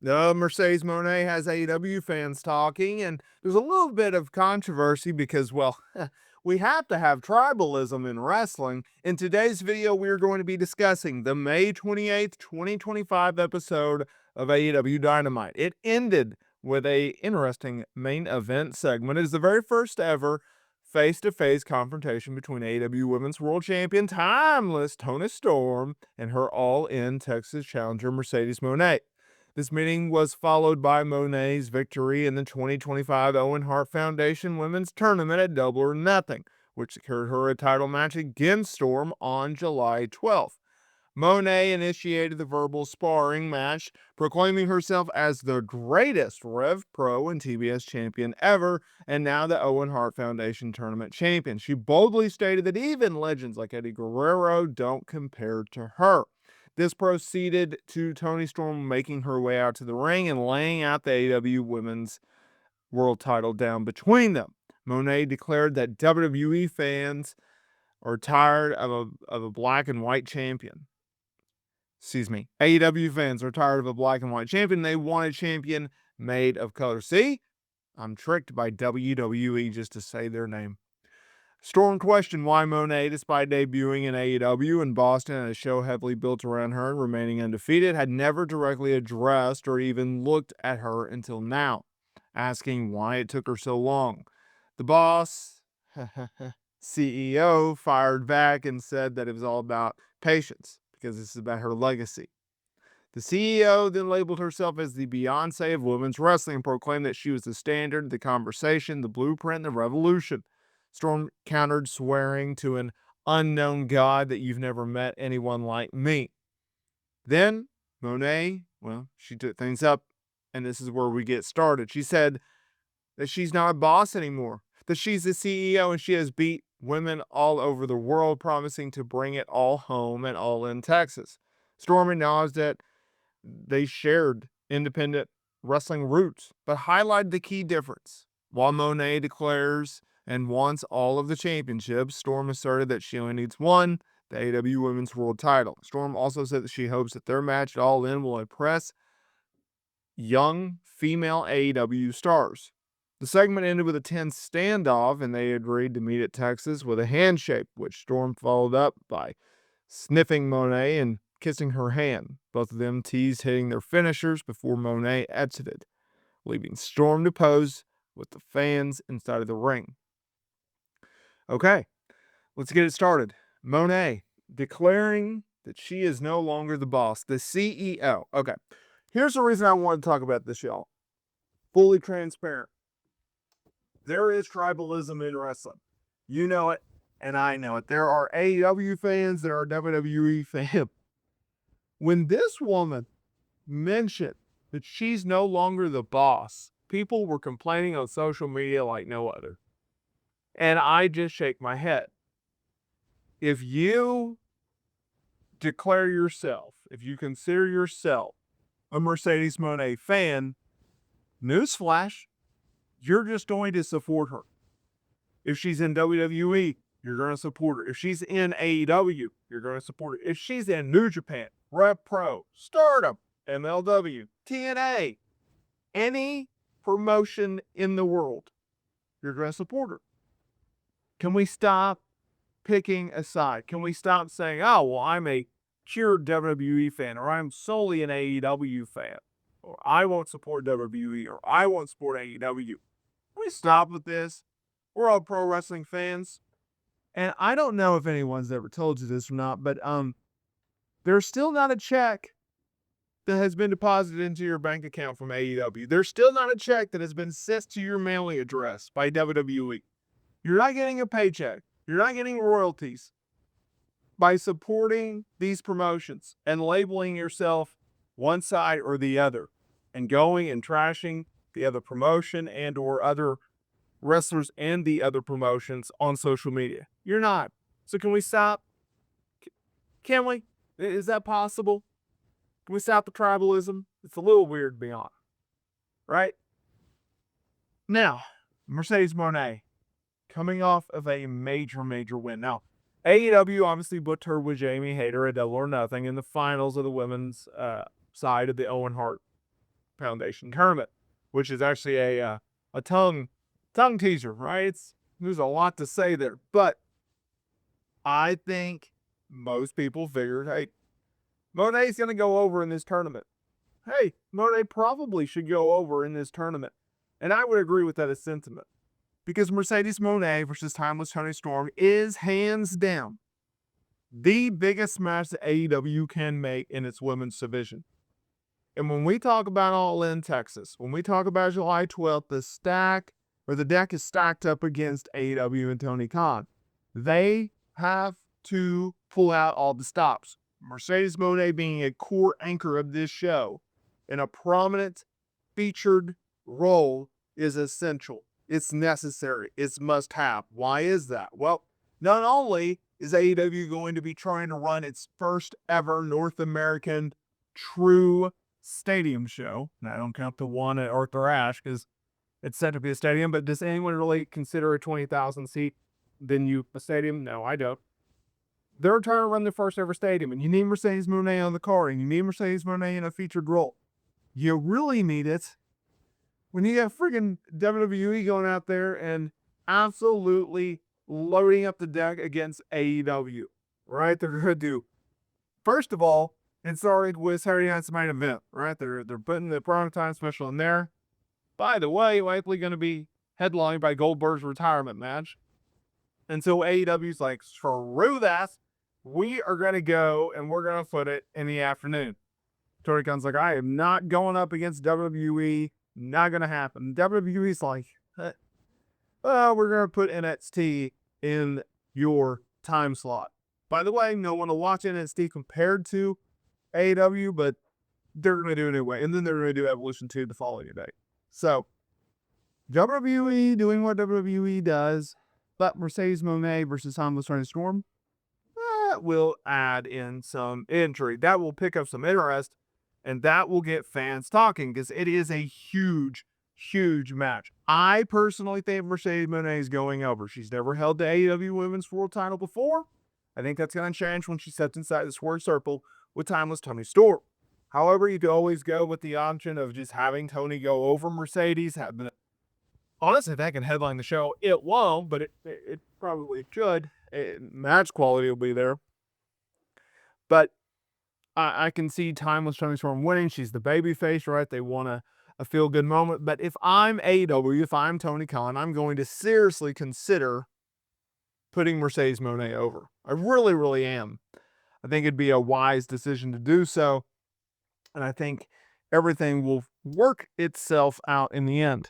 Mercedes Moné has AEW fans talking, and there's a little bit of controversy because, well, we have to have tribalism in wrestling. In today's video, we're going to be discussing the May 28th, 2025 episode of AEW Dynamite. It ended with a interesting main event segment. It is the very first ever face-to-face confrontation between AEW Women's World Champion Timeless Toni Storm and her All-In Texas challenger Mercedes Moné. This meeting was followed by Moné's victory in the 2025 Owen Hart Foundation Women's Tournament at Double or Nothing, which secured her a title match against Storm on July 12th. Moné initiated the verbal sparring match, proclaiming herself as the greatest Rev Pro and TBS champion ever, and now the Owen Hart Foundation Tournament champion. She boldly stated that even legends like Eddie Guerrero don't compare to her. This proceeded to Toni Storm making her way out to the ring and laying out the AEW Women's World title down between them. Moné declared that WWE fans are tired of a black and white champion. AEW fans are tired of a black and white champion. They want a champion made of color. See? I'm tricked by WWE just to say their name. Storm questioned why Moné, despite debuting in AEW in Boston and a show heavily built around her and remaining undefeated, had never directly addressed or even looked at her until now, asking why it took her so long. The boss, CEO, fired back and said that it was all about patience because this is about her legacy. The CEO then labeled herself as the Beyonce of women's wrestling and proclaimed that she was the standard, the conversation, the blueprint, the revolution. Storm countered, swearing to an unknown god that you've never met anyone like me. Then Moné, she took things up, and this is where we get started. She said that she's not a boss anymore, that she's the CEO and she has beat women all over the world, promising to bring it all home and all in Texas. Storm acknowledged that they shared independent wrestling roots, but highlighted the key difference. While Moné declares and wants all of the championships, Storm asserted that she only needs one, the AEW Women's World title. Storm also said that she hopes that their match at All In will impress young female AEW stars. The segment ended with a tense standoff, and they agreed to meet at Texas with a handshake, which Storm followed up by sniffing Moné and kissing her hand. Both of them teased hitting their finishers before Moné exited, leaving Storm to pose with the fans inside of the ring. Okay, let's get it started. Moné declaring that she is no longer the boss, the CEO. Okay, here's the reason I wanted to talk about this, y'all. Fully transparent. There is tribalism in wrestling. You know it, and I know it. There are AEW fans, there are WWE fans. When this woman mentioned that she's no longer the boss, people were complaining on social media like no other. And I just shake my head. If you declare yourself, if you consider yourself a Mercedes Moné fan, newsflash, you're just going to support her. If she's in WWE, you're going to support her. If she's in AEW, you're going to support her. If she's in New Japan, Rev Pro, Stardom, MLW, TNA, any promotion in the world, you're going to support her. Can we stop picking a side? Can we stop saying, oh, well, I'm a pure WWE fan, or I'm solely an AEW fan, or I won't support WWE, or I won't support AEW? Can we stop with this? We're all pro wrestling fans. And I don't know if anyone's ever told you this or not, but there's still not a check that has been deposited into your bank account from AEW. There's still not a check that has been sent to your mailing address by WWE. You're not getting a paycheck. You're not getting royalties by supporting these promotions and labeling yourself one side or the other and going and trashing the other promotion and or other wrestlers and the other promotions on social media. You're not. So can we stop? Can we? Is that possible? Can we stop the tribalism? It's a little weird to be honest. Right? Now, Mercedes Moné coming off of a major win. Now, AEW obviously booked her with Jamie Hayter at Double or Nothing in the finals of the women's side of the Owen Hart Foundation tournament, which is actually a tongue teaser, right? There's a lot to say there, but I think most people figured, hey, Moné's going to go over in this tournament. Hey, Moné probably should go over in this tournament. And I would agree with that as sentiment. Because Mercedes Moné versus Timeless Toni Storm is hands down the biggest match that AEW can make in its women's division. And when we talk about All In Texas, when we talk about July 12th, the deck is stacked up against AEW and Tony Khan. They have to pull out all the stops. Mercedes Moné being a core anchor of this show in a prominent featured role is essential. It's necessary. It's must have. Why is that? Well, not only is AEW going to be trying to run its first ever North American true stadium show, and I don't count the one at Arthur Ashe because it's said to be a stadium, but does anyone really consider a 20,000 seat venue a stadium? No, I don't. They're trying to run their first ever stadium, and you need Mercedes Moné on the card, and you need Mercedes Moné in a featured role. You really need it when you got friggin' WWE going out there and absolutely loading up the deck against AEW, right? They're going to do, first of all, it started with Saturday Night's Main Event, right? They're putting the primetime special in there. By the way, likely going to be headlined by Goldberg's retirement match. And so AEW's like, screw that. We are going to go and we're going to put it in the afternoon. Tony Khan's like, I am not going up against WWE. Not going to happen. WWE's like, well, we're going to put NXT in your time slot. By the way, no one will watch NXT compared to AEW, but they're going to do it anyway. And then they're going to do Evolution 2 the following day. So, WWE doing what WWE does, but Mercedes Moné versus Timeless Toni Storm, that will add in some intrigue. That will pick up some interest, and that will get fans talking because it is a huge, huge match. I personally think Mercedes Moné is going over. She's never held the AEW Women's World title before. I think that's going to change when she steps inside the square circle with Timeless Toni Storm. However, you could always go with the option of just having Toni go over Mercedes. Honestly, if that can headline the show, it won't, but it probably should. Match quality will be there. But I can see Timeless Toni Storm winning. She's the babyface, right? They want a feel-good moment. But if I'm AEW, if I'm Tony Khan, I'm going to seriously consider putting Mercedes Moné over. I really, really am. I think it'd be a wise decision to do so. And I think everything will work itself out in the end.